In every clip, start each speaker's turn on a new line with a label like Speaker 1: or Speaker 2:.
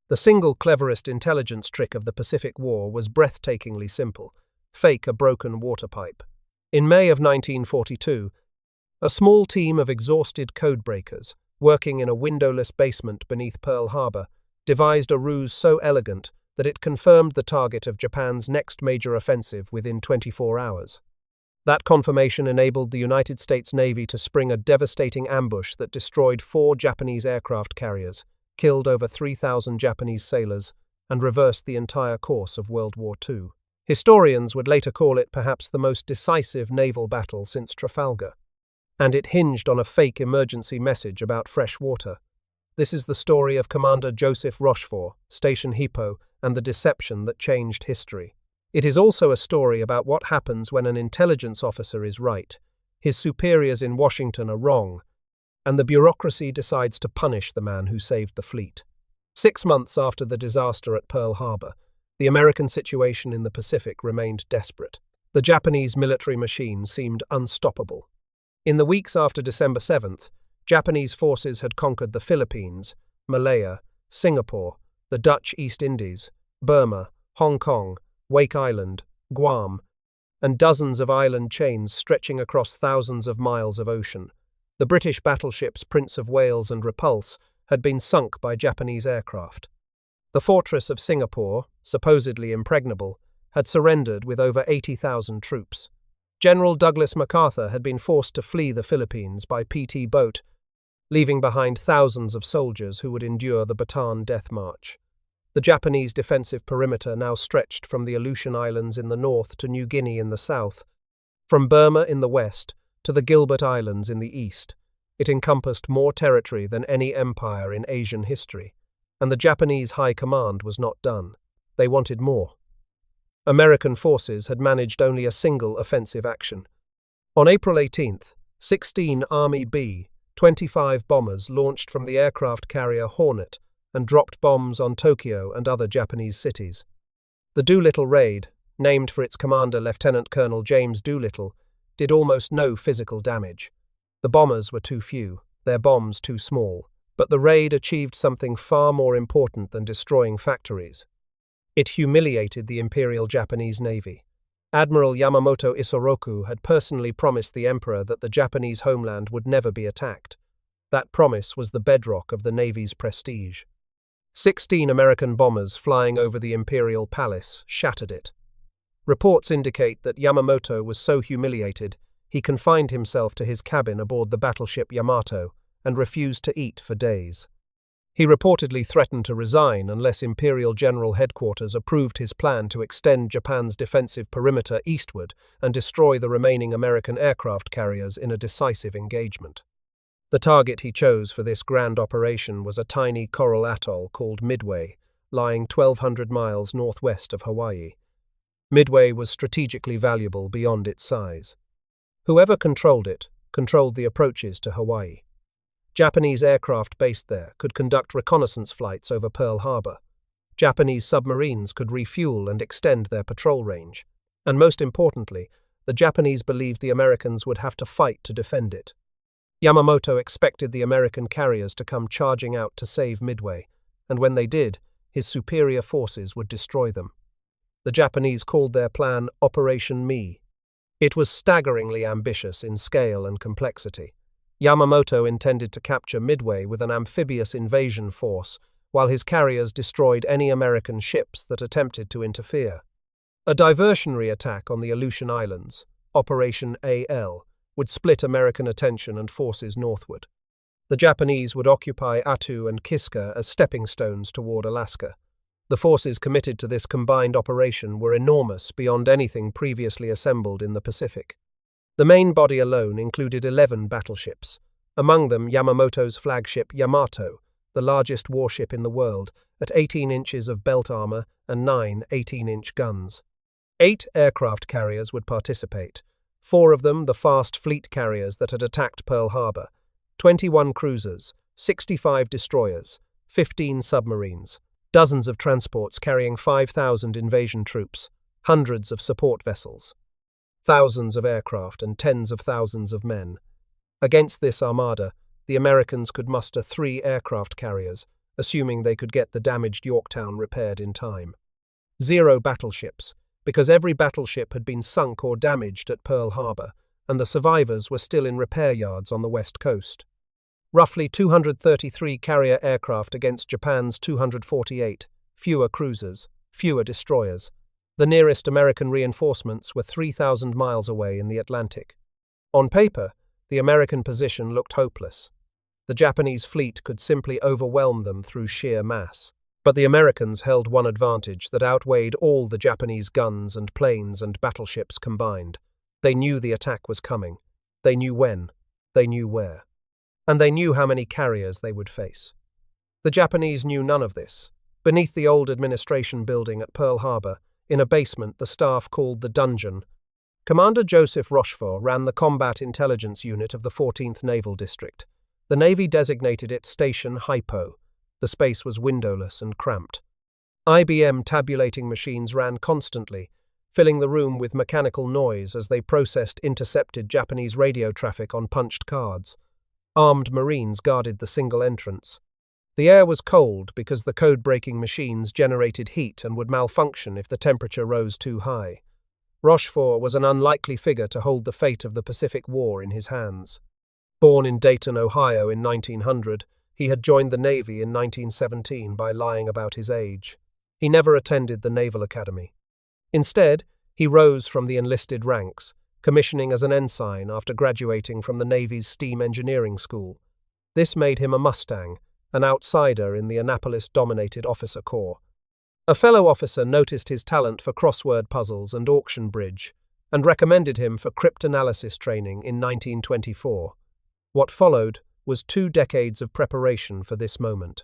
Speaker 1: The single cleverest intelligence trick of the Pacific War was breathtakingly simple: fake a broken water pipe. In May of 1942, a small team of exhausted codebreakers, working in a windowless basement beneath Pearl Harbor, devised a ruse so elegant that it confirmed the target of Japan's next major offensive within 24 hours. That confirmation enabled the United States Navy to spring a devastating ambush that destroyed 4 Japanese aircraft carriers, killed over 3,000 Japanese sailors, and reversed the entire course of World War II. Historians would later call it perhaps the most decisive naval battle since Trafalgar. And it hinged on a fake emergency message about fresh water. This is the story of Commander Joseph Rochefort, Station HYPO, and the deception that changed history. It is also a story about what happens when an intelligence officer is right, his superiors in Washington are wrong, and the bureaucracy decides to punish the man who saved the fleet. 6 months after the disaster at Pearl Harbor, the American situation in the Pacific remained desperate. The Japanese military machine seemed unstoppable. In the weeks after December 7th, Japanese forces had conquered the Philippines, Malaya, Singapore, the Dutch East Indies, Burma, Hong Kong, Wake Island, Guam, and dozens of island chains stretching across thousands of miles of ocean. The British battleships Prince of Wales and Repulse had been sunk by Japanese aircraft. The fortress of Singapore, supposedly impregnable, had surrendered with over 80,000 troops. General Douglas MacArthur had been forced to flee the Philippines by PT boat, leaving behind thousands of soldiers who would endure the Bataan Death March. The Japanese defensive perimeter now stretched from the Aleutian Islands in the north to New Guinea in the south, from Burma in the west to the Gilbert Islands in the east. It encompassed more territory than any empire in Asian history, and the Japanese High Command was not done. They wanted more. American forces had managed only a single offensive action. On April 18th, 16 Army B-25 bombers launched from the aircraft carrier Hornet and dropped bombs on Tokyo and other Japanese cities. The Doolittle raid, named for its commander Lieutenant Colonel James Doolittle, did almost no physical damage. The bombers were too few, their bombs too small, but the raid achieved something far more important than destroying factories. It humiliated the Imperial Japanese Navy. Admiral Yamamoto Isoroku had personally promised the Emperor that the Japanese homeland would never be attacked. That promise was the bedrock of the Navy's prestige. 16 American bombers flying over the Imperial Palace shattered it. Reports indicate that Yamamoto was so humiliated, he confined himself to his cabin aboard the battleship Yamato and refused to eat for days. He reportedly threatened to resign unless Imperial General Headquarters approved his plan to extend Japan's defensive perimeter eastward and destroy the remaining American aircraft carriers in a decisive engagement. The target he chose for this grand operation was a tiny coral atoll called Midway, lying 1,200 miles northwest of Hawaii. Midway was strategically valuable beyond its size. Whoever controlled it controlled the approaches to Hawaii. Japanese aircraft based there could conduct reconnaissance flights over Pearl Harbor. Japanese submarines could refuel and extend their patrol range. And most importantly, the Japanese believed the Americans would have to fight to defend it. Yamamoto expected the American carriers to come charging out to save Midway, and when they did, his superior forces would destroy them. The Japanese called their plan Operation Me. It was staggeringly ambitious in scale and complexity. Yamamoto intended to capture Midway with an amphibious invasion force, while his carriers destroyed any American ships that attempted to interfere. A diversionary attack on the Aleutian Islands, Operation AL, would split American attention and forces northward. The Japanese would occupy Attu and Kiska as stepping stones toward Alaska. The forces committed to this combined operation were enormous beyond anything previously assembled in the Pacific. The main body alone included 11 battleships, among them Yamamoto's flagship Yamato, the largest warship in the world, at 18 inches of belt armor and 9 18-inch guns. 8 aircraft carriers would participate, 4 of them the fast fleet carriers that had attacked Pearl Harbor, 21 cruisers, 65 destroyers, 15 submarines, dozens of transports carrying 5,000 invasion troops, hundreds of support vessels, thousands of aircraft and tens of thousands of men. Against this armada, the Americans could muster 3 aircraft carriers, assuming they could get the damaged Yorktown repaired in time. 0 battleships, because every battleship had been sunk or damaged at Pearl Harbor, and the survivors were still in repair yards on the west coast. Roughly 233 carrier aircraft against Japan's 248, fewer cruisers, fewer destroyers. The nearest American reinforcements were 3,000 miles away in the Atlantic. On paper, the American position looked hopeless. The Japanese fleet could simply overwhelm them through sheer mass. But the Americans held one advantage that outweighed all the Japanese guns and planes and battleships combined. They knew the attack was coming. They knew when. They knew where. And they knew how many carriers they would face. The Japanese knew none of this. Beneath the old administration building at Pearl Harbor, in a basement the staff called the Dungeon, Commander Joseph Rochefort ran the Combat Intelligence Unit of the 14th Naval District. The Navy designated it Station HYPO. The space was windowless and cramped. IBM tabulating machines ran constantly, filling the room with mechanical noise as they processed intercepted Japanese radio traffic on punched cards. Armed Marines guarded the single entrance. The air was cold because the code-breaking machines generated heat and would malfunction if the temperature rose too high. Rochefort was an unlikely figure to hold the fate of the Pacific War in his hands. Born in Dayton, Ohio in 1900, he had joined the Navy in 1917 by lying about his age. He never attended the Naval Academy. Instead, he rose from the enlisted ranks, commissioning as an ensign after graduating from the Navy's Steam Engineering School. This made him a Mustang, an outsider in the Annapolis-dominated officer corps. A fellow officer noticed his talent for crossword puzzles and auction bridge, and recommended him for cryptanalysis training in 1924. What followed was 2 decades of preparation for this moment.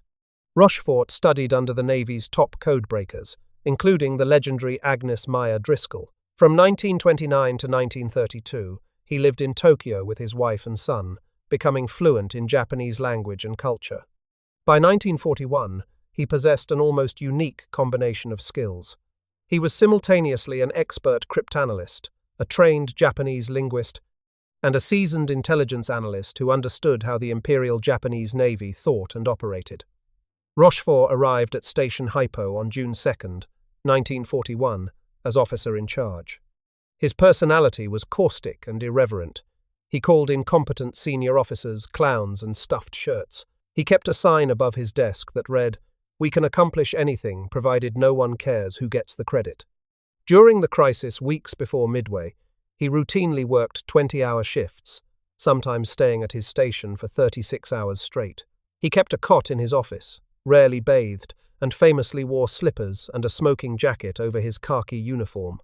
Speaker 1: Rochefort studied under the Navy's top codebreakers, including the legendary Agnes Meyer Driscoll. From 1929 to 1932, he lived in Tokyo with his wife and son, becoming fluent in Japanese language and culture. By 1941, he possessed an almost unique combination of skills. He was simultaneously an expert cryptanalyst, a trained Japanese linguist, and a seasoned intelligence analyst who understood how the Imperial Japanese Navy thought and operated. Rochefort arrived at Station HYPO on June 2, 1941, as officer in charge. His personality was caustic and irreverent. He called incompetent senior officers clowns and stuffed shirts. He kept a sign above his desk that read, "We can accomplish anything provided no one cares who gets the credit." During the crisis weeks before Midway, he routinely worked 20-hour shifts, sometimes staying at his station for 36 hours straight. He kept a cot in his office, rarely bathed, and famously wore slippers and a smoking jacket over his khaki uniform.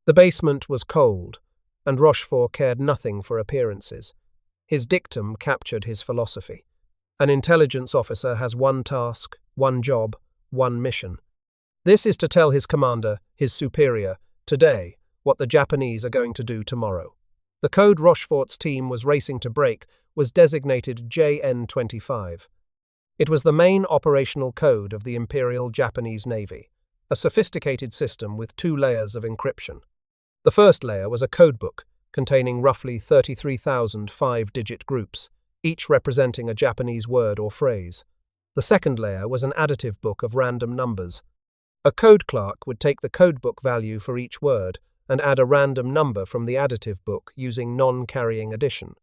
Speaker 1: The basement was cold, and Rochefort cared nothing for appearances. His dictum captured his philosophy. An intelligence officer has one task, one job, one mission. This is to tell his commander, his superior, today, what the Japanese are going to do tomorrow. The code Rochefort's team was racing to break was designated JN-25. It was the main operational code of the Imperial Japanese Navy, a sophisticated system with 2 layers of encryption. The first layer was a codebook containing roughly 33,000 5-digit groups, each representing a Japanese word or phrase. The second layer was an additive book of random numbers. A code clerk would take the codebook value for each word and add a random number from the additive book using non-carrying addition.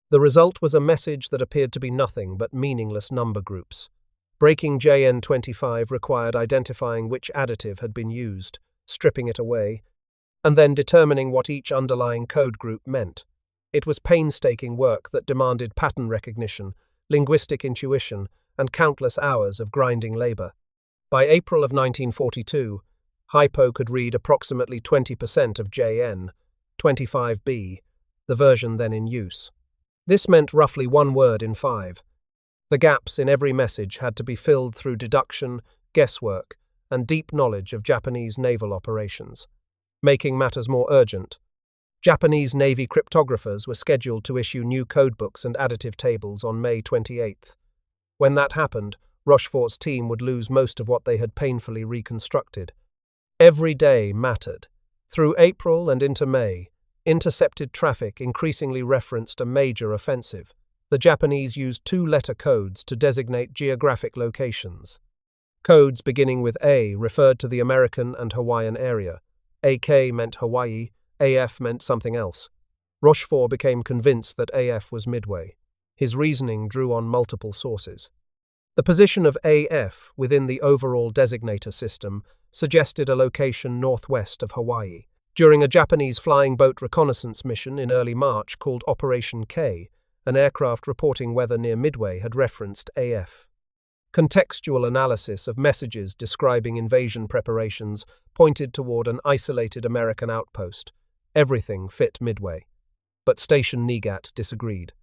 Speaker 1: The result was a message that appeared to be nothing but meaningless number groups. Breaking JN-25 required identifying which additive had been used, stripping it away, and then determining what each underlying code group meant. It was painstaking work that demanded pattern recognition, linguistic intuition, and countless hours of grinding labor. By April of 1942, HYPO could read approximately 20% of JN-25B, the version then in use. This meant roughly 1 word in 5. The gaps in every message had to be filled through deduction, guesswork, and deep knowledge of Japanese naval operations. Making matters more urgent, Japanese Navy cryptographers were scheduled to issue new codebooks and additive tables on May 28th. When that happened, Rochefort's team would lose most of what they had painfully reconstructed. Every day mattered. Through April and into May, intercepted traffic increasingly referenced a major offensive. The Japanese used two-letter codes to designate geographic locations. Codes beginning with A referred to the American and Hawaiian area. AK meant Hawaii, AF meant something else. Rochefort became convinced that AF was Midway. His reasoning drew on multiple sources. The position of AF within the overall designator system suggested a location northwest of Hawaii. During a Japanese flying boat reconnaissance mission in early March called Operation K, an aircraft reporting weather near Midway had referenced AF. Contextual analysis of messages describing invasion preparations pointed toward an isolated American outpost. Everything fit Midway. But Station NYGAT disagreed.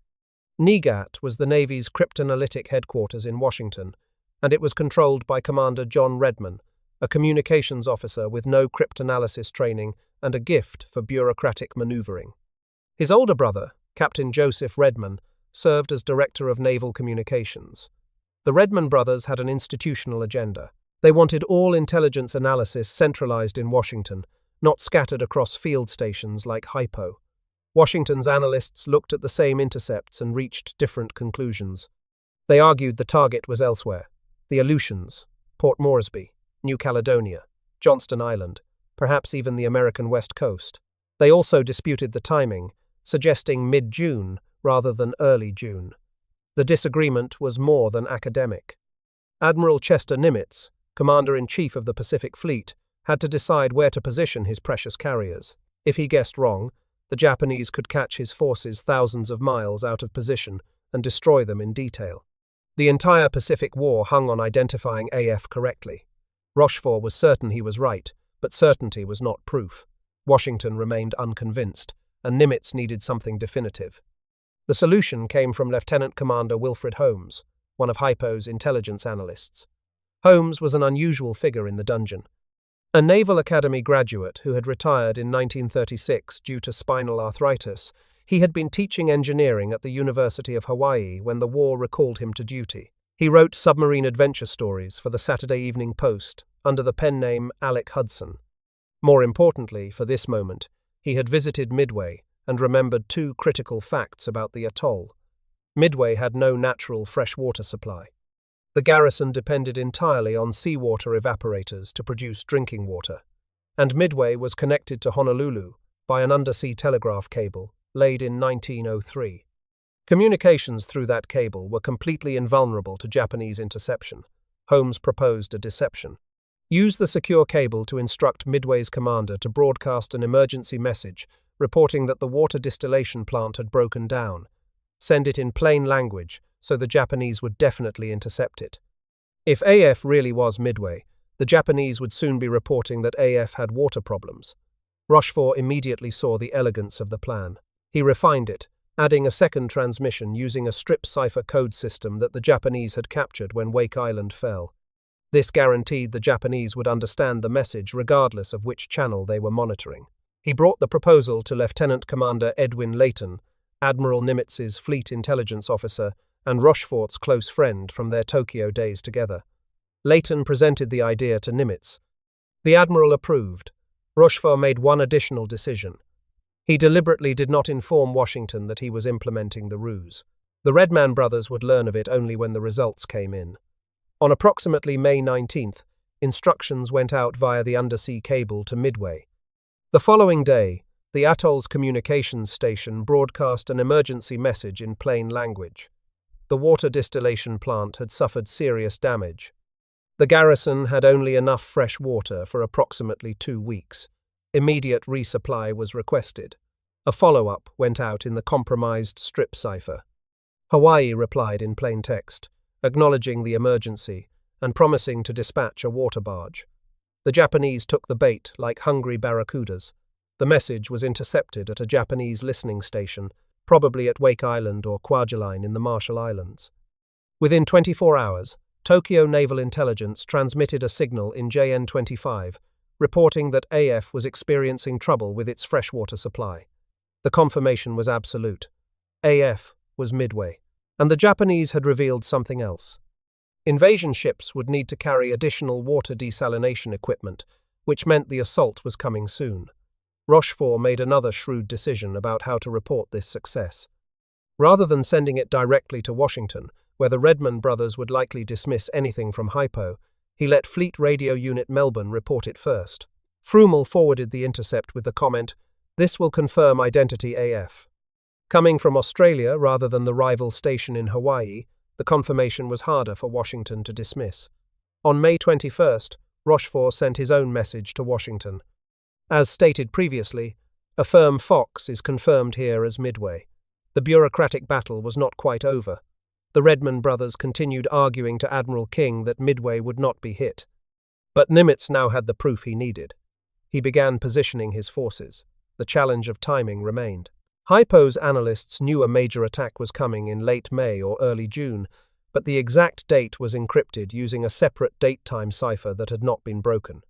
Speaker 1: NYGAT was the Navy's cryptanalytic headquarters in Washington, and it was controlled by Commander John Redman, a communications officer with no cryptanalysis training and a gift for bureaucratic maneuvering. His older brother, Captain Joseph Redman, served as Director of Naval Communications. The Redman brothers had an institutional agenda. They wanted all intelligence analysis centralized in Washington, not scattered across field stations like HYPO. Washington's analysts looked at the same intercepts and reached different conclusions. They argued the target was elsewhere: the Aleutians, Port Moresby, New Caledonia, Johnston Island, perhaps even the American West Coast. They also disputed the timing, suggesting mid-June rather than early June. The disagreement was more than academic. Admiral Chester Nimitz, Commander-in-Chief of the Pacific Fleet, had to decide where to position his precious carriers. If he guessed wrong, the Japanese could catch his forces thousands of miles out of position and destroy them in detail. The entire Pacific War hung on identifying AF correctly. Rochefort was certain he was right, but certainty was not proof. Washington remained unconvinced, and Nimitz needed something definitive. The solution came from Lieutenant Commander Wilfred Holmes, one of HYPO's intelligence analysts. Holmes was an unusual figure in the dungeon. A Naval Academy graduate who had retired in 1936 due to spinal arthritis, he had been teaching engineering at the University of Hawaii when the war recalled him to duty. He wrote submarine adventure stories for the Saturday Evening Post under the pen name Alec Hudson. More importantly, for this moment, he had visited Midway and remembered two critical facts about the atoll. Midway had no natural freshwater supply. The garrison depended entirely on seawater evaporators to produce drinking water, and Midway was connected to Honolulu by an undersea telegraph cable laid in 1903. Communications through that cable were completely invulnerable to Japanese interception. Holmes proposed a deception. Use the secure cable to instruct Midway's commander to broadcast an emergency message reporting that the water distillation plant had broken down. Send it in plain language so the Japanese would definitely intercept it. If AF really was Midway, the Japanese would soon be reporting that AF had water problems. Rochefort immediately saw the elegance of the plan. He refined it, adding a second transmission using a strip cipher code system that the Japanese had captured when Wake Island fell. This guaranteed the Japanese would understand the message regardless of which channel they were monitoring. He brought the proposal to Lieutenant Commander Edwin Layton, Admiral Nimitz's fleet intelligence officer and Rochefort's close friend from their Tokyo days together. Layton presented the idea to Nimitz. The Admiral approved. Rochefort made one additional decision. He deliberately did not inform Washington that he was implementing the ruse. The Redman brothers would learn of it only when the results came in. On approximately May 19th, instructions went out via the undersea cable to Midway. The following day, the atoll's communications station broadcast an emergency message in plain language. The water distillation plant had suffered serious damage. The garrison had only enough fresh water for approximately 2 weeks. Immediate resupply was requested. A follow-up went out in the compromised strip cipher. Hawaii replied in plain text, acknowledging the emergency and promising to dispatch a water barge. The Japanese took the bait like hungry barracudas. The message was intercepted at a Japanese listening station, probably at Wake Island or Kwajalein in the Marshall Islands. Within 24 hours, Tokyo Naval Intelligence transmitted a signal in JN-25, reporting that AF was experiencing trouble with its freshwater supply. The confirmation was absolute. AF was Midway, and the Japanese had revealed something else. Invasion ships would need to carry additional water desalination equipment, which meant the assault was coming soon. Rochefort made another shrewd decision about how to report this success. Rather than sending it directly to Washington, where the Redmond brothers would likely dismiss anything from HYPO, he let Fleet Radio Unit Melbourne report it first. Frumel forwarded the intercept with the comment, "This will confirm identity AF." Coming from Australia rather than the rival station in Hawaii, the confirmation was harder for Washington to dismiss. On May 21st, Rochefort sent his own message to Washington. As stated previously, a firm Fox is confirmed here as Midway. The bureaucratic battle was not quite over. The Redmond brothers continued arguing to Admiral King that Midway would not be hit. But Nimitz now had the proof he needed. He began positioning his forces. The challenge of timing remained. HYPO's analysts knew a major attack was coming in late May or early June, but the exact date was encrypted using a separate date-time cipher that had not been broken.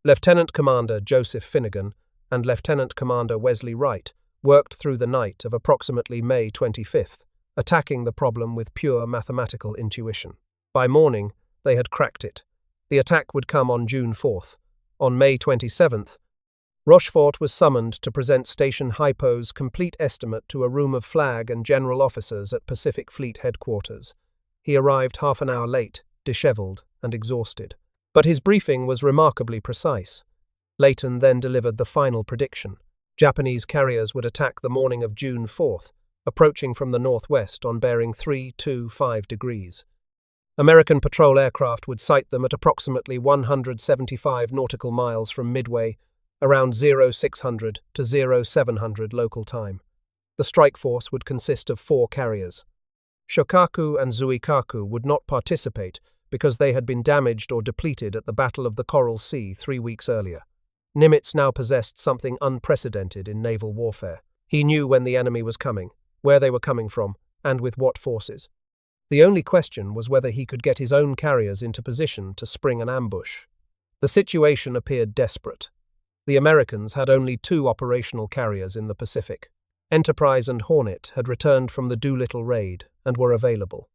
Speaker 1: Lieutenant Commander Joseph Finnegan and Lieutenant Commander Wesley Wright worked through the night of approximately May 25th, attacking the problem with pure mathematical intuition. By morning, they had cracked it. The attack would come on June 4th. On May 27th, Rochefort was summoned to present Station HYPO's complete estimate to a room of flag and general officers at Pacific Fleet headquarters. He arrived half an hour late, disheveled and exhausted. But his briefing was remarkably precise. Layton then delivered the final prediction. Japanese carriers would attack the morning of June 4th, approaching from the northwest on bearing 325 degrees. American patrol aircraft would sight them at approximately 175 nautical miles from Midway, around 0600 to 0700 local time. The strike force would consist of 4 carriers. Shokaku and Zuikaku would not participate because they had been damaged or depleted at the Battle of the Coral Sea 3 weeks earlier. Nimitz now possessed something unprecedented in naval warfare. He knew when the enemy was coming, where they were coming from, and with what forces. The only question was whether he could get his own carriers into position to spring an ambush. The situation appeared desperate. The Americans had only 2 operational carriers in the Pacific. Enterprise and Hornet had returned from the Doolittle raid and were available.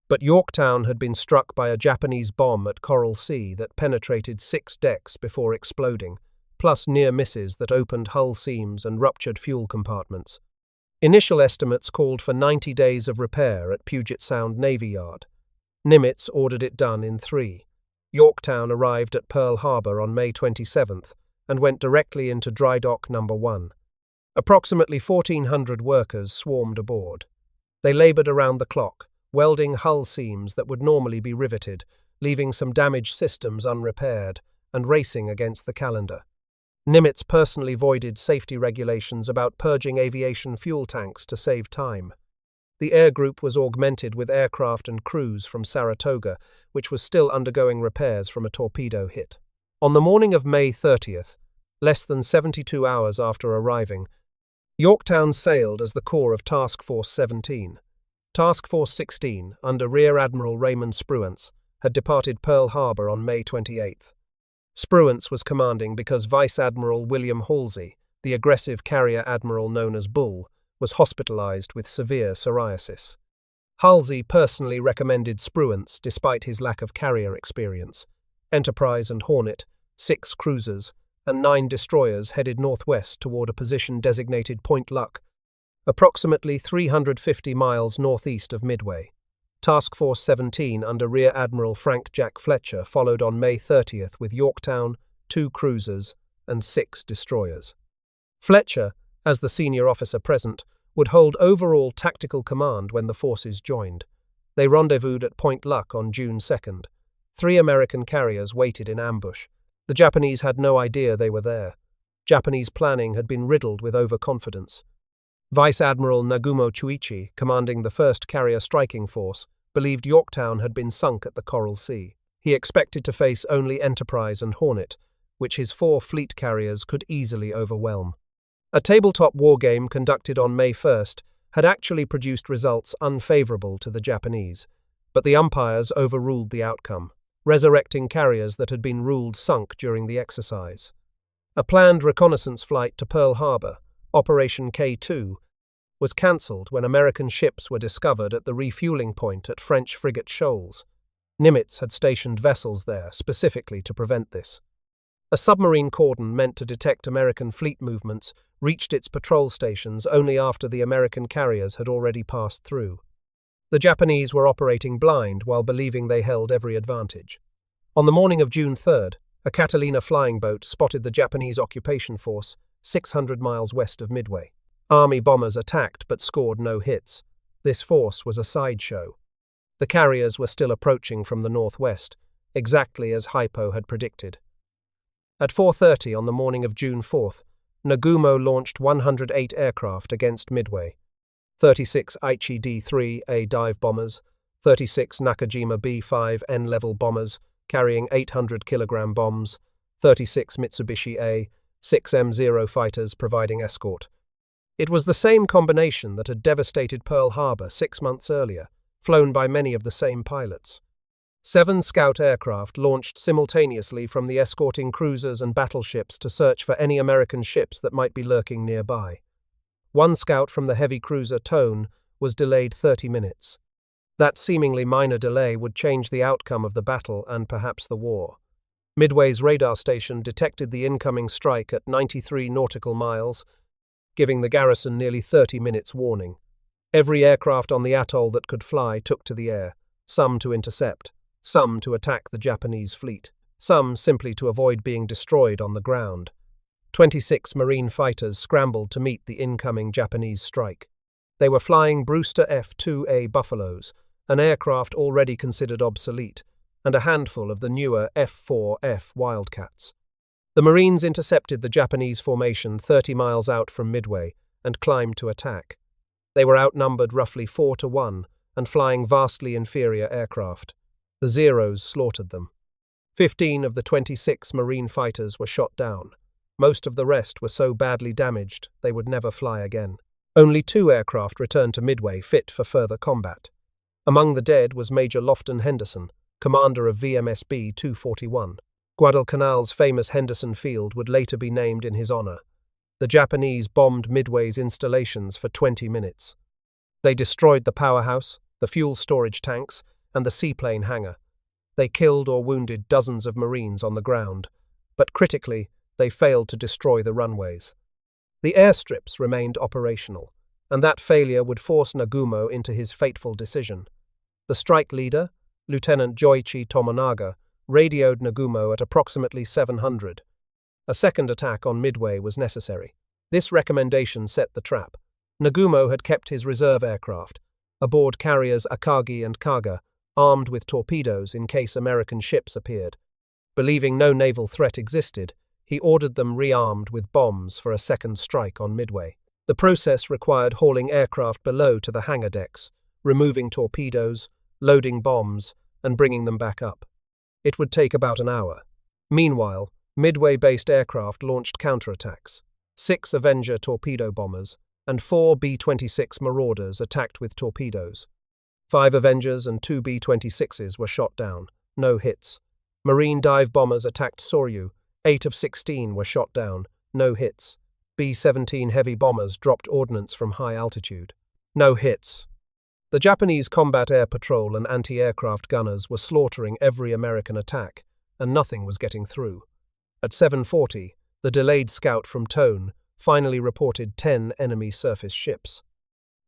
Speaker 1: But Yorktown had been struck by a Japanese bomb at Coral Sea that penetrated 6 decks before exploding, plus near misses that opened hull seams and ruptured fuel compartments. Initial estimates called for 90 days of repair at Puget Sound Navy Yard. Nimitz ordered it done in 3. Yorktown arrived at Pearl Harbor on May 27th and went directly into Dry Dock No. 1. Approximately 1,400 workers swarmed aboard. They labored around the clock, welding hull seams that would normally be riveted, leaving some damaged systems unrepaired, and racing against the calendar. Nimitz personally voided safety regulations about purging aviation fuel tanks to save time. The air group was augmented with aircraft and crews from Saratoga, which was still undergoing repairs from a torpedo hit. On the morning of May 30th, less than 72 hours after arriving, Yorktown sailed as the core of Task Force 17. Task Force 16, under Rear Admiral Raymond Spruance, had departed Pearl Harbor on May 28th. Spruance was commanding because Vice Admiral William Halsey, the aggressive carrier admiral known as Bull, was hospitalized with severe psoriasis. Halsey personally recommended Spruance despite his lack of carrier experience. Enterprise and Hornet, 6 cruisers, and 9 destroyers headed northwest toward a position designated Point Luck, approximately 350 miles northeast of Midway. Task Force 17 under Rear Admiral Frank Jack Fletcher followed on May 30th with Yorktown, 2 cruisers, and 6 destroyers. Fletcher, as the senior officer present, would hold overall tactical command when the forces joined. They rendezvoused at Point Luck on June 2nd. 3 American carriers waited in ambush. The Japanese had no idea they were there. Japanese planning had been riddled with overconfidence. Vice Admiral Nagumo Chuichi, commanding the 1st Carrier Striking Force, believed Yorktown had been sunk at the Coral Sea. He expected to face only Enterprise and Hornet, which his 4 fleet carriers could easily overwhelm. A tabletop wargame conducted on May 1st had actually produced results unfavorable to the Japanese, but the umpires overruled the outcome, resurrecting carriers that had been ruled sunk during the exercise. A planned reconnaissance flight to Pearl Harbor, Operation K2, was cancelled when American ships were discovered at the refueling point at French frigate Shoals. Nimitz had stationed vessels there specifically to prevent this. A submarine cordon meant to detect American fleet movements reached its patrol stations only after the American carriers had already passed through. The Japanese were operating blind while believing they held every advantage. On the morning of June 3rd, a Catalina flying boat spotted the Japanese occupation force 600 miles west of Midway. Army bombers attacked but scored no hits. This force was a sideshow. The carriers were still approaching from the northwest, exactly as HYPO had predicted. At 4:30 on the morning of June 4th, Nagumo launched 108 aircraft against Midway. 36 Aichi D-3A dive bombers, 36 Nakajima B-5N level bombers carrying 800-kilogram bombs, 36 Mitsubishi A-6M0 fighters providing escort. It was the same combination that had devastated Pearl Harbor 6 months earlier, flown by many of the same pilots. 7 scout aircraft launched simultaneously from the escorting cruisers and battleships to search for any American ships that might be lurking nearby. 1 scout from the heavy cruiser Tone was delayed 30 minutes. That seemingly minor delay would change the outcome of the battle and perhaps the war. Midway's radar station detected the incoming strike at 93 nautical miles, giving the garrison nearly 30 minutes warning. Every aircraft on the atoll that could fly took to the air, some to intercept, some to attack the Japanese fleet, some simply to avoid being destroyed on the ground. 26 Marine fighters scrambled to meet the incoming Japanese strike. They were flying Brewster F-2A Buffaloes, an aircraft already considered obsolete, and a handful of the newer F-4F Wildcats. The Marines intercepted the Japanese formation 30 miles out from Midway and climbed to attack. They were outnumbered roughly 4-1 and flying vastly inferior aircraft. The Zeros slaughtered them. 15 of the 26 Marine fighters were shot down. Most of the rest were so badly damaged they would never fly again. Only 2 aircraft returned to Midway fit for further combat. Among the dead was Major Lofton Henderson, commander of VMSB 241. Guadalcanal's famous Henderson Field would later be named in his honor. The Japanese bombed Midway's installations for 20 minutes. They destroyed the powerhouse, the fuel storage tanks, and the seaplane hangar. They killed or wounded dozens of Marines on the ground, but critically, they failed to destroy the runways. The airstrips remained operational, and that failure would force Nagumo into his fateful decision. The strike leader, Lieutenant Joichi Tomonaga, radioed Nagumo at approximately 700. A second attack on Midway was necessary. This recommendation set the trap. Nagumo had kept his reserve aircraft, aboard carriers Akagi and Kaga, armed with torpedoes in case American ships appeared. Believing no naval threat existed, he ordered them rearmed with bombs for a second strike on Midway. The process required hauling aircraft below to the hangar decks, removing torpedoes, loading bombs, and bringing them back up. It would take about an hour. Meanwhile, Midway-based aircraft launched counterattacks. 6 Avenger torpedo bombers and 4 B-26 Marauders attacked with torpedoes. 5 Avengers and 2 B-26s were shot down, no hits. Marine dive bombers attacked Soryu. 8 of 16 were shot down, no hits. B-17 heavy bombers dropped ordnance from high altitude. No hits. The Japanese combat air patrol and anti-aircraft gunners were slaughtering every American attack, and nothing was getting through. At 7:40, the delayed scout from Tone finally reported 10 enemy surface ships.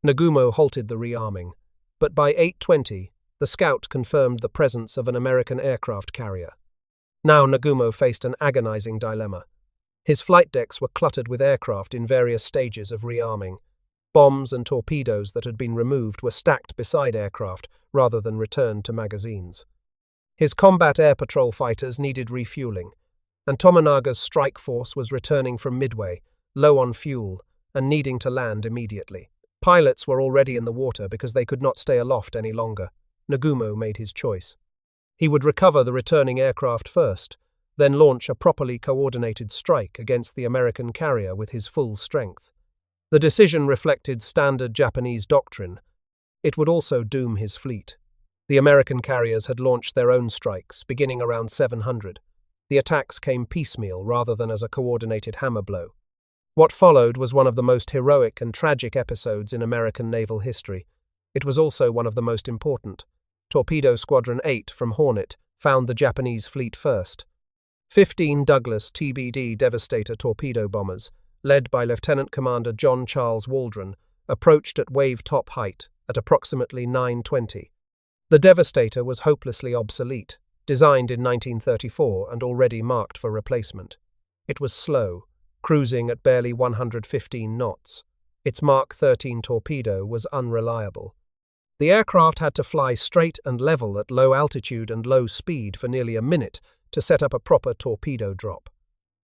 Speaker 1: Nagumo halted the rearming, but by 8:20, the scout confirmed the presence of an American aircraft carrier. Now Nagumo faced an agonizing dilemma. His flight decks were cluttered with aircraft in various stages of rearming. Bombs and torpedoes that had been removed were stacked beside aircraft rather than returned to magazines. His combat air patrol fighters needed refueling, and Tomonaga's strike force was returning from Midway, low on fuel and needing to land immediately. Pilots were already in the water because they could not stay aloft any longer. Nagumo made his choice. He would recover the returning aircraft first, then launch a properly coordinated strike against the American carrier with his full strength. The decision reflected standard Japanese doctrine. It would also doom his fleet. The American carriers had launched their own strikes, beginning around 700. The attacks came piecemeal rather than as a coordinated hammer blow. What followed was one of the most heroic and tragic episodes in American naval history. It was also one of the most important. Torpedo Squadron 8 from Hornet found the Japanese fleet first. 15 Douglas TBD Devastator torpedo bombers, led by Lieutenant Commander John Charles Waldron, approached at wave-top height at approximately 9:20. The Devastator was hopelessly obsolete, designed in 1934 and already marked for replacement. It was slow, cruising at barely 115 knots. Its Mark 13 torpedo was unreliable. The aircraft had to fly straight and level at low altitude and low speed for nearly a minute to set up a proper torpedo drop.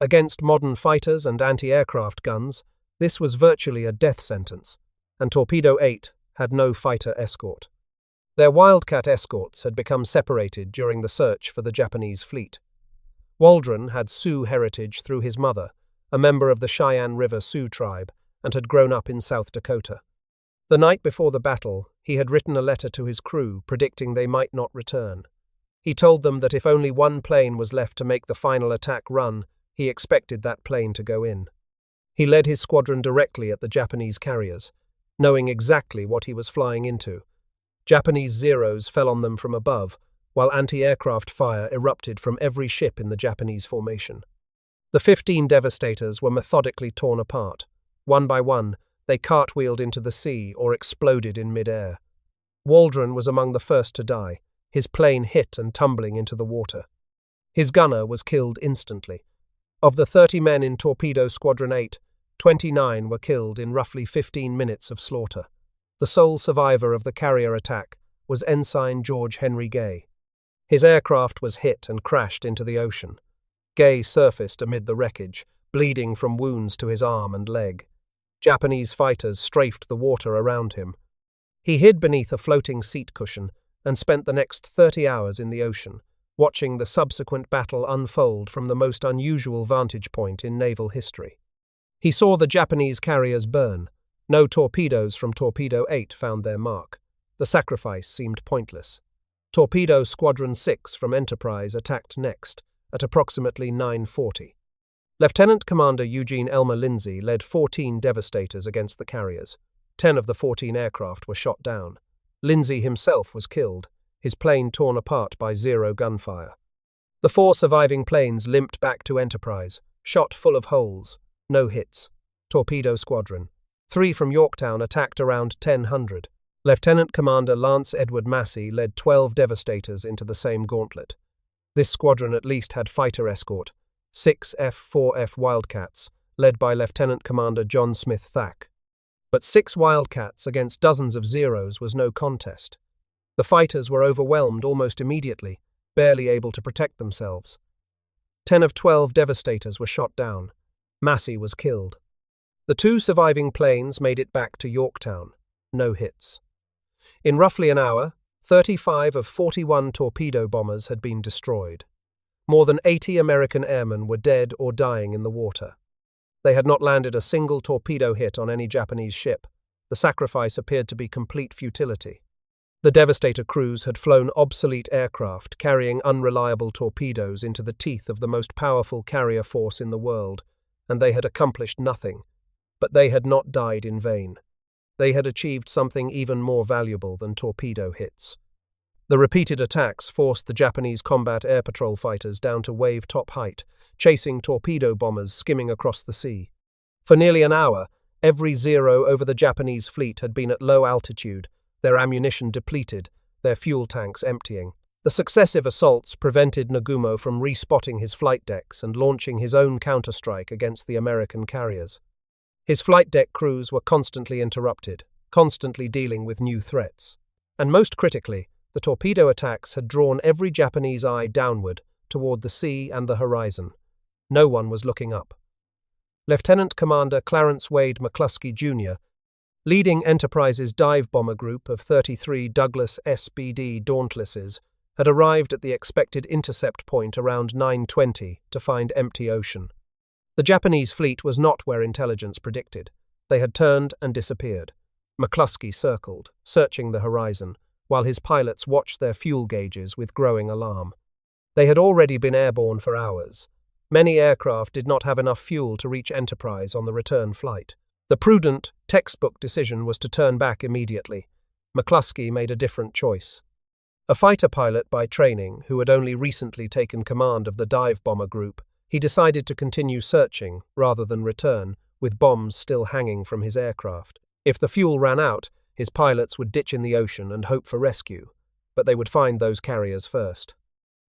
Speaker 1: Against modern fighters and anti-aircraft guns, this was virtually a death sentence, and Torpedo 8 had no fighter escort. Their Wildcat escorts had become separated during the search for the Japanese fleet. Waldron had Sioux heritage through his mother, a member of the Cheyenne River Sioux tribe, and had grown up in South Dakota. The night before the battle, he had written a letter to his crew predicting they might not return. He told them that if only one plane was left to make the final attack run, he expected that plane to go in. He led his squadron directly at the Japanese carriers, knowing exactly what he was flying into. Japanese Zeros fell on them from above, while anti-aircraft fire erupted from every ship in the Japanese formation. The 15 Devastators were methodically torn apart. One by one, they cartwheeled into the sea or exploded in mid-air. Waldron was among the first to die, his plane hit and tumbling into the water. His gunner was killed instantly. Of the 30 men in Torpedo Squadron 8, 29 were killed in roughly 15 minutes of slaughter. The sole survivor of the carrier attack was Ensign George Henry Gay. His aircraft was hit and crashed into the ocean. Gay surfaced amid the wreckage, bleeding from wounds to his arm and leg. Japanese fighters strafed the water around him. He hid beneath a floating seat cushion and spent the next 30 hours in the ocean, watching the subsequent battle unfold from the most unusual vantage point in naval history. He saw the Japanese carriers burn. No torpedoes from Torpedo 8 found their mark. The sacrifice seemed pointless. Torpedo Squadron 6 from Enterprise attacked next, at approximately 9:40. Lieutenant Commander Eugene Elmer Lindsay led 14 Devastators against the carriers. 10 of the 14 aircraft were shot down. Lindsay himself was killed, his plane torn apart by zero gunfire. The 4 surviving planes limped back to Enterprise, shot full of holes, no hits. Torpedo Squadron 3 from Yorktown attacked around 10:00. Lieutenant Commander Lance Edward Massey led 12 Devastators into the same gauntlet. This squadron at least had fighter escort, 6 F-4F Wildcats, led by Lieutenant Commander John Smith Thack. But 6 Wildcats against dozens of Zeros was no contest. The fighters were overwhelmed almost immediately, barely able to protect themselves. 10 of 12 Devastators were shot down. Massey was killed. The 2 surviving planes made it back to Yorktown. No hits. In roughly an hour, 35 of 41 torpedo bombers had been destroyed. More than 80 American airmen were dead or dying in the water. They had not landed a single torpedo hit on any Japanese ship. The sacrifice appeared to be complete futility. The Devastator crews had flown obsolete aircraft carrying unreliable torpedoes into the teeth of the most powerful carrier force in the world, and they had accomplished nothing. But they had not died in vain. They had achieved something even more valuable than torpedo hits. The repeated attacks forced the Japanese combat air patrol fighters down to wave-top height, chasing torpedo bombers skimming across the sea. For nearly an hour, every Zero over the Japanese fleet had been at low altitude, their ammunition depleted, their fuel tanks emptying. The successive assaults prevented Nagumo from respotting his flight decks and launching his own counterstrike against the American carriers. His flight deck crews were constantly interrupted, constantly dealing with new threats. And most critically, the torpedo attacks had drawn every Japanese eye downward, toward the sea and the horizon. No one was looking up. Lieutenant Commander Clarence Wade McCluskey, Jr., leading Enterprise's dive bomber group of 33 Douglas SBD Dauntlesses, had arrived at the expected intercept point around 9:20 to find empty ocean. The Japanese fleet was not where intelligence predicted. They had turned and disappeared. McCluskey circled, searching the horizon, while his pilots watched their fuel gauges with growing alarm. They had already been airborne for hours. Many aircraft did not have enough fuel to reach Enterprise on the return flight. The prudent, textbook decision was to turn back immediately. McCluskey made a different choice. A fighter pilot by training, who had only recently taken command of the dive bomber group, he decided to continue searching, rather than return, with bombs still hanging from his aircraft. If the fuel ran out, his pilots would ditch in the ocean and hope for rescue, but they would find those carriers first.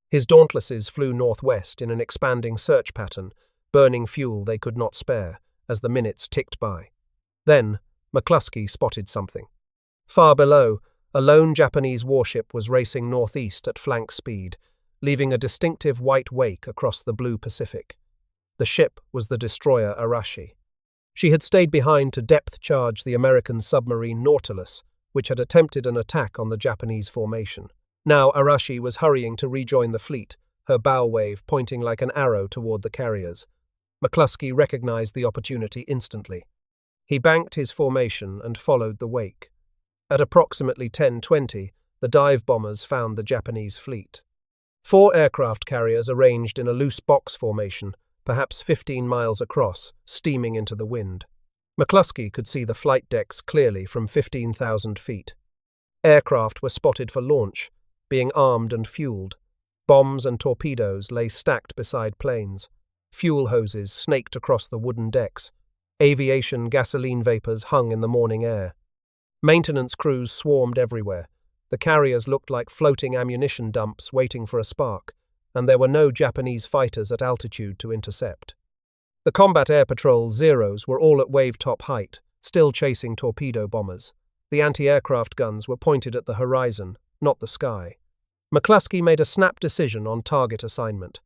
Speaker 1: His Dauntlesses flew northwest in an expanding search pattern, burning fuel they could not spare as the minutes ticked by. Then, McCluskey spotted something. Far below, a lone Japanese warship was racing northeast at flank speed, leaving a distinctive white wake across the blue Pacific. The ship was the destroyer Arashi. She had stayed behind to depth-charge the American submarine Nautilus, which had attempted an attack on the Japanese formation. Now Arashi was hurrying to rejoin the fleet, her bow wave pointing like an arrow toward the carriers. McCluskey recognized the opportunity instantly. He banked his formation and followed the wake. At approximately 10:20, the dive bombers found the Japanese fleet. 4 aircraft carriers arranged in a loose box formation, perhaps 15 miles across, steaming into the wind. McCluskey could see the flight decks clearly from 15,000 feet. Aircraft were spotted for launch, being armed and fueled. Bombs and torpedoes lay stacked beside planes. Fuel hoses snaked across the wooden decks. Aviation gasoline vapors hung in the morning air. Maintenance crews swarmed everywhere. The carriers looked like floating ammunition dumps waiting for a spark, and there were no Japanese fighters at altitude to intercept. The combat air patrol Zeros were all at wave-top height, still chasing torpedo bombers. The anti-aircraft guns were pointed at the horizon, not the sky. McCluskey made a snap decision on target assignment.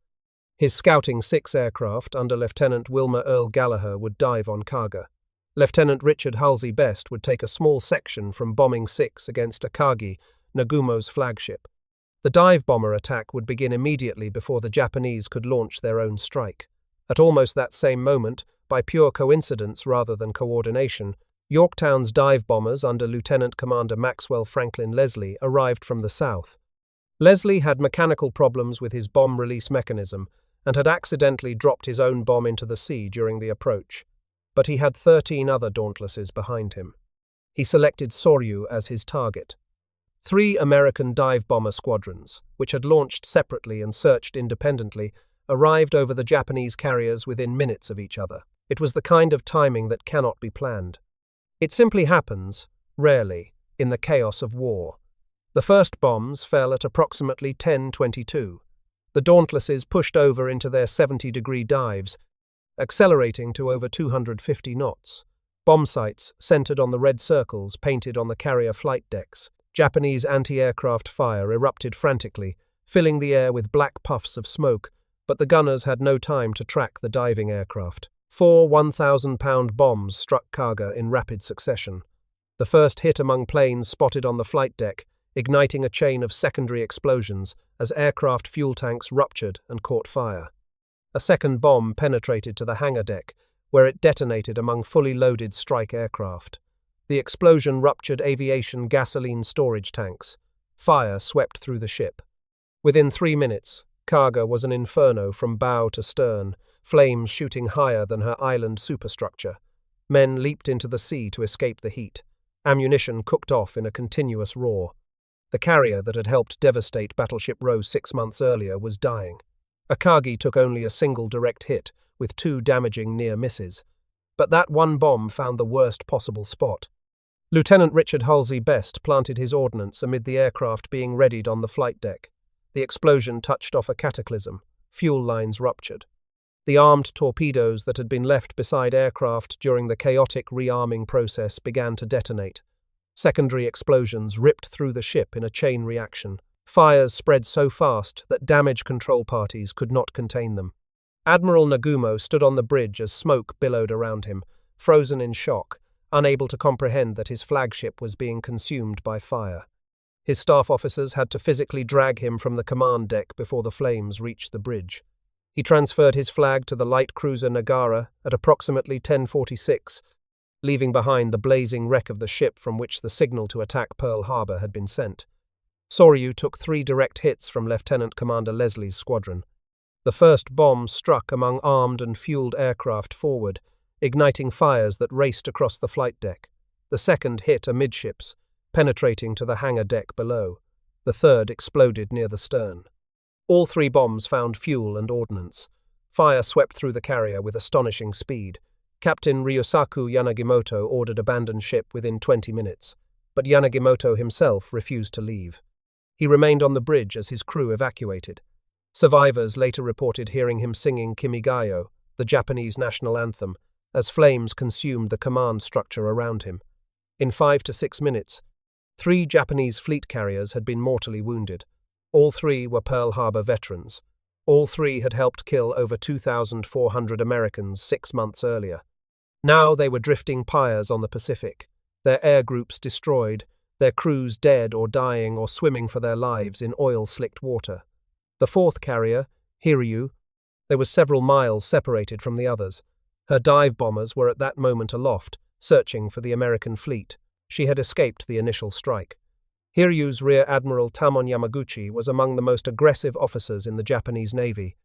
Speaker 1: His scouting 6 aircraft under Lieutenant Wilmer Earl Gallagher would dive on Kaga. Lieutenant Richard Halsey Best would take a small section from Bombing 6 against Akagi, Nagumo's flagship. The dive bomber attack would begin immediately before the Japanese could launch their own strike. At almost that same moment, by pure coincidence rather than coordination, Yorktown's dive bombers under Lieutenant Commander Maxwell Franklin Leslie arrived from the south. Leslie had mechanical problems with his bomb release mechanism and had accidentally dropped his own bomb into the sea during the approach, but he had 13 other Dauntlesses behind him. He selected Soryu as his target. 3 American dive bomber squadrons, which had launched separately and searched independently, arrived over the Japanese carriers within minutes of each other. It was the kind of timing that cannot be planned. It simply happens, rarely, in the chaos of war. The first bombs fell at approximately 10:22. The Dauntlesses pushed over into their 70-degree dives, accelerating to over 250 knots. Bomb sights centered on the red circles painted on the carrier flight decks. Japanese anti-aircraft fire erupted frantically, filling the air with black puffs of smoke, but the gunners had no time to track the diving aircraft. 4 1,000-pound bombs struck Kaga in rapid succession. The first hit among planes spotted on the flight deck, igniting a chain of secondary explosions as aircraft fuel tanks ruptured and caught fire. A second bomb penetrated to the hangar deck, where it detonated among fully loaded strike aircraft. The explosion ruptured aviation gasoline storage tanks. Fire swept through the ship. Within 3 minutes, Kaga was an inferno from bow to stern, flames shooting higher than her island superstructure. Men leaped into the sea to escape the heat. Ammunition cooked off in a continuous roar. The carrier that had helped devastate Battleship Rose 6 months earlier was dying. Akagi took only a single direct hit, with 2 damaging near misses. But that one bomb found the worst possible spot. Lieutenant Richard Halsey Best planted his ordnance amid the aircraft being readied on the flight deck. The explosion touched off a cataclysm. Fuel lines ruptured. The armed torpedoes that had been left beside aircraft during the chaotic rearming process began to detonate. Secondary explosions ripped through the ship in a chain reaction. Fires spread so fast that damage control parties could not contain them. Admiral Nagumo stood on the bridge as smoke billowed around him, frozen in shock, unable to comprehend that his flagship was being consumed by fire. His staff officers had to physically drag him from the command deck before the flames reached the bridge. He transferred his flag to the light cruiser Nagara at approximately 10:46, leaving behind the blazing wreck of the ship from which the signal to attack Pearl Harbor had been sent. Soryu took 3 direct hits from Lieutenant Commander Leslie's squadron. The first bomb struck among armed and fueled aircraft forward, igniting fires that raced across the flight deck. The second hit amidships, penetrating to the hangar deck below. The third exploded near the stern. All 3 bombs found fuel and ordnance. Fire swept through the carrier with astonishing speed, Captain Ryosaku Yanagimoto ordered abandoned ship within 20 minutes, but Yanagimoto himself refused to leave. He remained on the bridge as his crew evacuated. Survivors later reported hearing him singing Kimigayo, the Japanese national anthem, as flames consumed the command structure around him. In 5 to 6 minutes, 3 Japanese fleet carriers had been mortally wounded. All 3 were Pearl Harbor veterans. All 3 had helped kill over 2,400 Americans 6 months earlier. Now they were drifting pyres on the Pacific, their air groups destroyed, their crews dead or dying or swimming for their lives in oil-slicked water. The 4th carrier, Hiryu, was several miles separated from the others. Her dive bombers were at that moment aloft, searching for the American fleet. She had escaped the initial strike. Hiryu's Rear Admiral Tamon Yamaguchi was among the most aggressive officers in the Japanese Navy,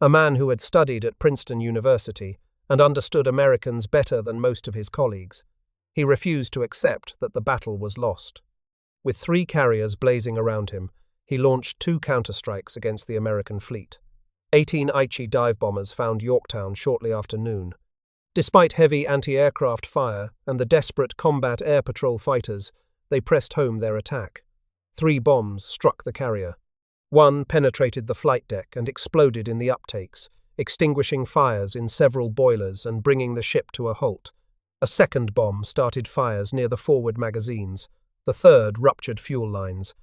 Speaker 1: a man who had studied at Princeton University and understood Americans better than most of his colleagues. He refused to accept that the battle was lost. With 3 carriers blazing around him, he launched 2 counterstrikes against the American fleet. 18 Aichi dive bombers found Yorktown shortly after noon. Despite heavy anti-aircraft fire and the desperate combat air patrol fighters, they pressed home their attack. 3 bombs struck the carrier. 1 penetrated the flight deck and exploded in the uptakes, extinguishing fires in several boilers and bringing the ship to a halt. A 2nd bomb started fires near the forward magazines. The 3rd ruptured fuel lines.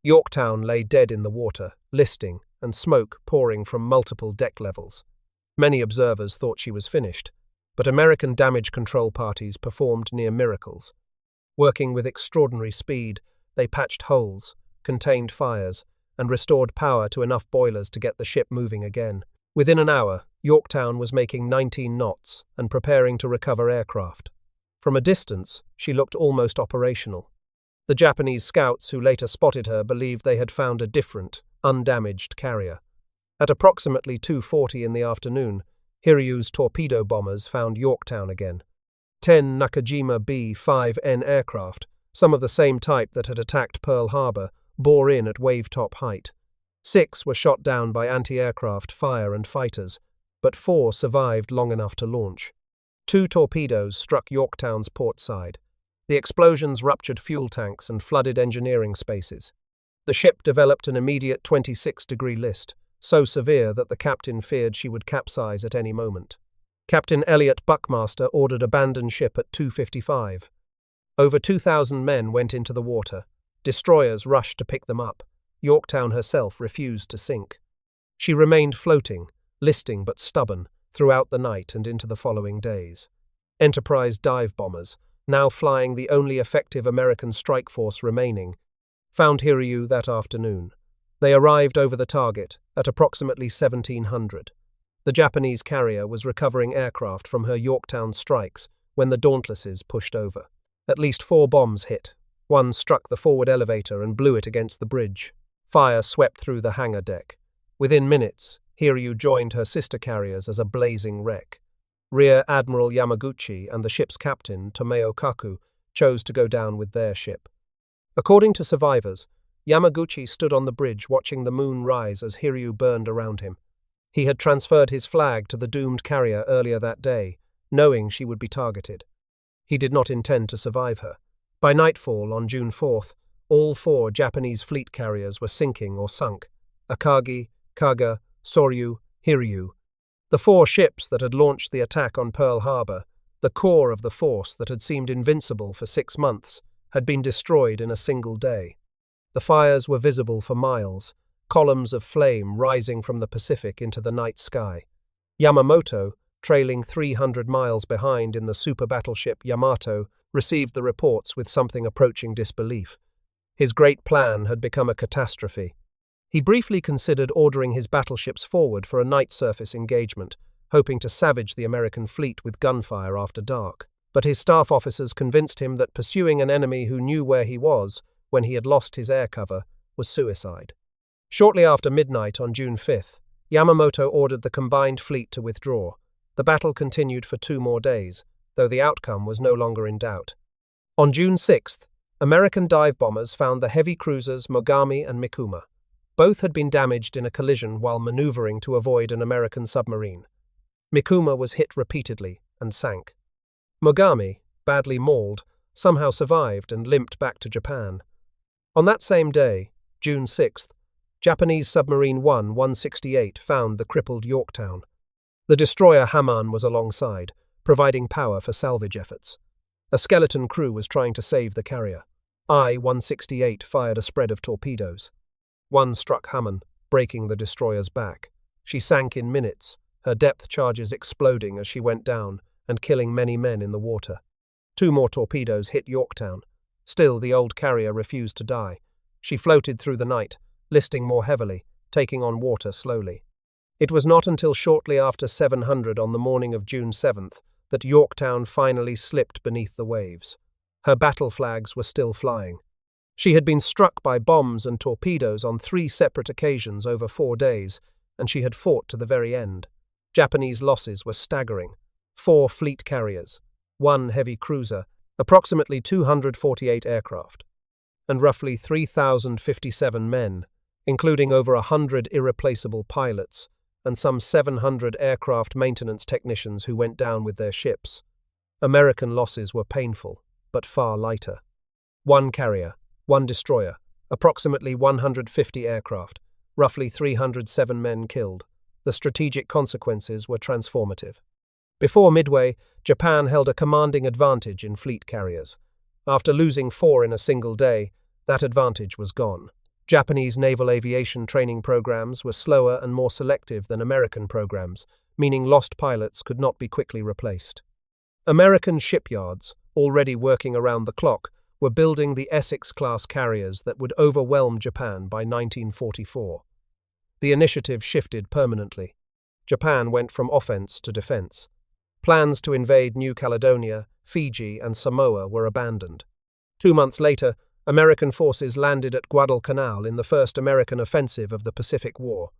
Speaker 1: Yorktown lay dead in the water, listing, and smoke pouring from multiple deck levels. Many observers thought she was finished, but American damage control parties performed near miracles. Working with extraordinary speed, they patched holes, contained fires, and restored power to enough boilers to get the ship moving again. Within an hour, Yorktown was making 19 knots and preparing to recover aircraft. From a distance, she looked almost operational. The Japanese scouts who later spotted her believed they had found a different, undamaged carrier. At approximately 2:40 in the afternoon, Hiryu's torpedo bombers found Yorktown again. 10 Nakajima B-5N aircraft, some of the same type that had attacked Pearl Harbor, bore in at wave-top height. 6 were shot down by anti-aircraft fire and fighters, but 4 survived long enough to launch. 2 torpedoes struck Yorktown's port side. The explosions ruptured fuel tanks and flooded engineering spaces. The ship developed an immediate 26-degree list, so severe that the captain feared she would capsize at any moment. Captain Elliot Buckmaster ordered abandoned ship at 2:55. Over 2,000 men went into the water. Destroyers rushed to pick them up. Yorktown herself refused to sink. She remained floating, listing but stubborn, throughout the night and into the following days. Enterprise dive bombers, now flying the only effective American strike force remaining, found Hiryu that afternoon. They arrived over the target at approximately 1700. The Japanese carrier was recovering aircraft from her Yorktown strikes when the Dauntlesses pushed over. At least 4 bombs hit. 1 struck the forward elevator and blew it against the bridge. Fire swept through the hangar deck. Within minutes, Hiryu joined her sister carriers as a blazing wreck. Rear Admiral Yamaguchi and the ship's captain, Tomeo Kaku, chose to go down with their ship. According to survivors, Yamaguchi stood on the bridge watching the moon rise as Hiryu burned around him. He had transferred his flag to the doomed carrier earlier that day, knowing she would be targeted. He did not intend to survive her. By nightfall on June 4th, all 4 Japanese fleet carriers were sinking or sunk: Akagi, Kaga, Soryu, Hiryu. The 4 ships that had launched the attack on Pearl Harbor, the core of the force that had seemed invincible for 6 months, had been destroyed in a single day. The fires were visible for miles, columns of flame rising from the Pacific into the night sky. Yamamoto, trailing 300 miles behind in the super battleship Yamato, received the reports with something approaching disbelief. His great plan had become a catastrophe. He briefly considered ordering his battleships forward for a night surface engagement, hoping to savage the American fleet with gunfire after dark. But his staff officers convinced him that pursuing an enemy who knew where he was, when he had lost his air cover, was suicide. Shortly after midnight on June 5th, Yamamoto ordered the combined fleet to withdraw. The battle continued for 2 more days, though the outcome was no longer in doubt. On June 6th, American dive bombers found the heavy cruisers Mogami and Mikuma. Both had been damaged in a collision while maneuvering to avoid an American submarine. Mikuma was hit repeatedly, and sank. Mogami, badly mauled, somehow survived and limped back to Japan. On that same day, June 6th, Japanese submarine 168 found the crippled Yorktown. The destroyer Hamon was alongside, providing power for salvage efforts. A skeleton crew was trying to save the carrier. I-168 fired a spread of torpedoes. One struck Hamon, breaking the destroyer's back. She sank in minutes, her depth charges exploding as she went down and killing many men in the water. 2 more torpedoes hit Yorktown. Still, the old carrier refused to die. She floated through the night, listing more heavily, taking on water slowly. It was not until shortly after 700 on the morning of June 7th that Yorktown finally slipped beneath the waves. Her battle flags were still flying. She had been struck by bombs and torpedoes on 3 separate occasions over 4 days, and she had fought to the very end. Japanese losses were staggering. 4 fleet carriers, 1 heavy cruiser, approximately 248 aircraft, and roughly 3,057 men, including over 100 irreplaceable pilots and some 700 aircraft maintenance technicians who went down with their ships. American losses were painful, but far lighter. 1 carrier, 1 destroyer, approximately 150 aircraft, roughly 307 men killed. The strategic consequences were transformative. Before Midway, Japan held a commanding advantage in fleet carriers. After losing 4 in a single day, that advantage was gone. Japanese naval aviation training programs were slower and more selective than American programs, meaning lost pilots could not be quickly replaced. American shipyards, already working around the clock, were building the Essex-class carriers that would overwhelm Japan by 1944. The initiative shifted permanently. Japan went from offense to defense. Plans to invade New Caledonia, Fiji, and Samoa were abandoned. 2 months later, American forces landed at Guadalcanal in the first American offensive of the Pacific War.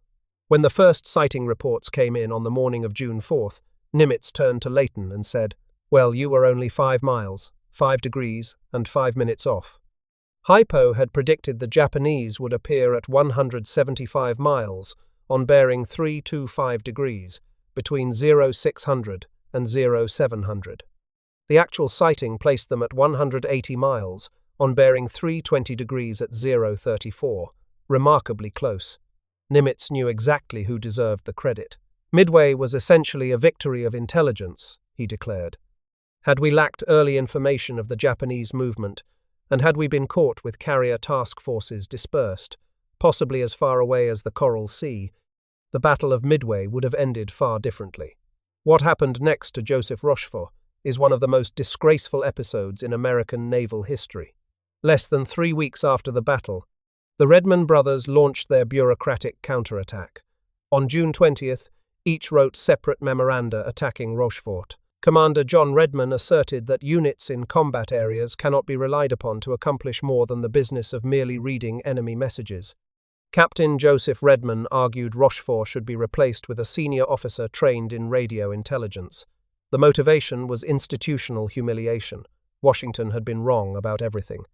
Speaker 1: When the first sighting reports came in on the morning of June 4th, Nimitz turned to Leighton and said, "Well, you were only 5 miles, 5 degrees, and 5 minutes off." HYPO had predicted the Japanese would appear at 175 miles on bearing 325 degrees, between 0600 and 0700. The actual sighting placed them at 180 miles, on bearing 320 degrees at 034, remarkably close. Nimitz knew exactly who deserved the credit. Midway was essentially a victory of intelligence, he declared. Had we lacked early information of the Japanese movement, and had we been caught with carrier task forces dispersed, possibly as far away as the Coral Sea, the Battle of Midway would have ended far differently. What happened next to Joseph Rochefort is one of the most disgraceful episodes in American naval history. Less than 3 weeks after the battle, the Redmond brothers launched their bureaucratic counterattack. On June 20th, each wrote separate memoranda attacking Rochefort. Commander John Redmond asserted that units in combat areas cannot be relied upon to accomplish more than the business of merely reading enemy messages. Captain Joseph Redmond argued Rochefort should be replaced with a senior officer trained in radio intelligence. The motivation was institutional humiliation. Washington had been wrong about everything.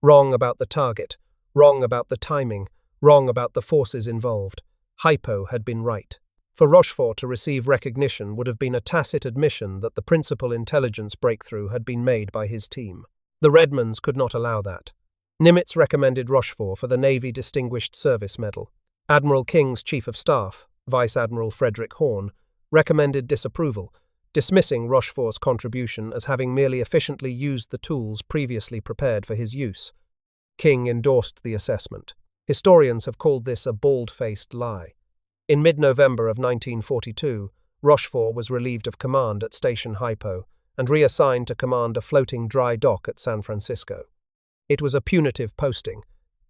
Speaker 1: Wrong about the target, wrong about the timing, wrong about the forces involved. HYPO had been right. For Rochefort to receive recognition would have been a tacit admission that the principal intelligence breakthrough had been made by his team. The Redmonds could not allow that. Nimitz recommended Rochefort for the Navy Distinguished Service Medal. Admiral King's Chief of Staff, Vice Admiral Frederick Horn, recommended disapproval, dismissing Rochefort's contribution as having merely efficiently used the tools previously prepared for his use. King endorsed the assessment. Historians have called this a bald-faced lie. In mid-November of 1942, Rochefort was relieved of command at Station HYPO and reassigned to command a floating dry dock at San Francisco. It was a punitive posting,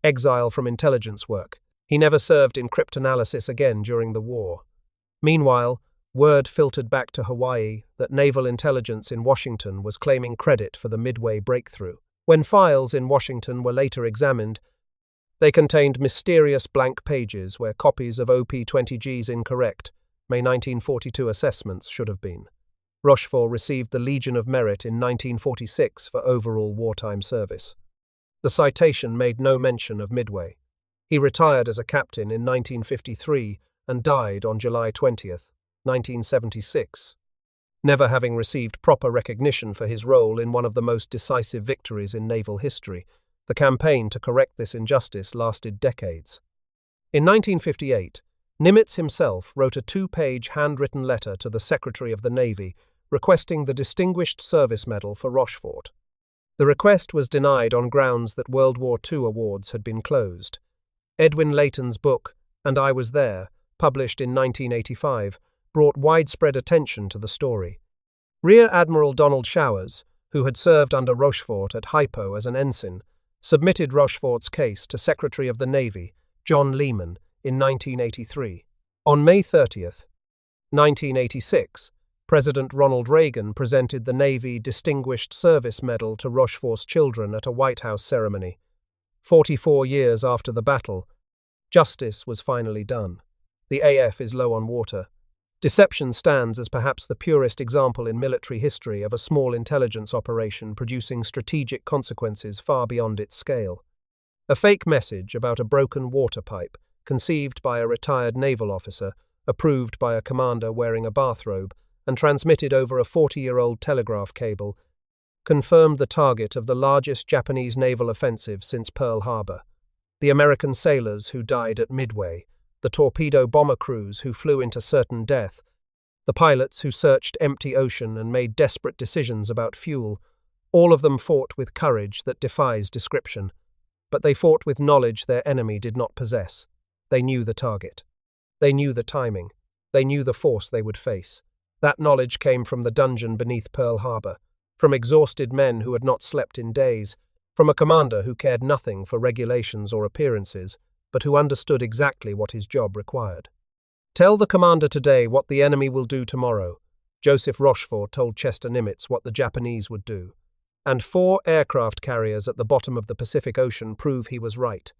Speaker 1: exile from intelligence work. He never served in cryptanalysis again during the war. Meanwhile, word filtered back to Hawaii that naval intelligence in Washington was claiming credit for the Midway breakthrough. When files in Washington were later examined, they contained mysterious blank pages where copies of OP-20G's incorrect May 1942 assessments should have been. Rochefort received the Legion of Merit in 1946 for overall wartime service. The citation made no mention of Midway. He retired as a captain in 1953 and died on July 20th, 1976. never having received proper recognition for his role in one of the most decisive victories in naval history. The campaign to correct this injustice lasted decades. In 1958, Nimitz himself wrote a 2-page handwritten letter to the Secretary of the Navy requesting the Distinguished Service Medal for Rochefort. The request was denied on grounds that World War II awards had been closed. Edwin Layton's book, And I Was There, published in 1985, brought widespread attention to the story. Rear Admiral Donald Showers, who had served under Rochefort at HYPO as an ensign, submitted Rochefort's case to Secretary of the Navy, John Lehman, in 1983. On May 30, 1986, President Ronald Reagan presented the Navy Distinguished Service Medal to Rochefort's children at a White House ceremony. 44 years after the battle, justice was finally done. The AF is low on water. Deception stands as perhaps the purest example in military history of a small intelligence operation producing strategic consequences far beyond its scale. A fake message about a broken water pipe, conceived by a retired naval officer, approved by a commander wearing a bathrobe, and transmitted over a 40-year-old telegraph cable, confirmed the target of the largest Japanese naval offensive since Pearl Harbor. The American sailors who died at Midway, the torpedo bomber crews who flew into certain death, the pilots who searched empty ocean and made desperate decisions about fuel, all of them fought with courage that defies description. But they fought with knowledge their enemy did not possess. They knew the target. They knew the timing. They knew the force they would face. That knowledge came from the dungeon beneath Pearl Harbor, from exhausted men who had not slept in days, from a commander who cared nothing for regulations or appearances, but who understood exactly what his job required. Tell the commander today what the enemy will do tomorrow. Joseph Rochefort told Chester Nimitz what the Japanese would do. And 4 aircraft carriers at the bottom of the Pacific Ocean prove he was right.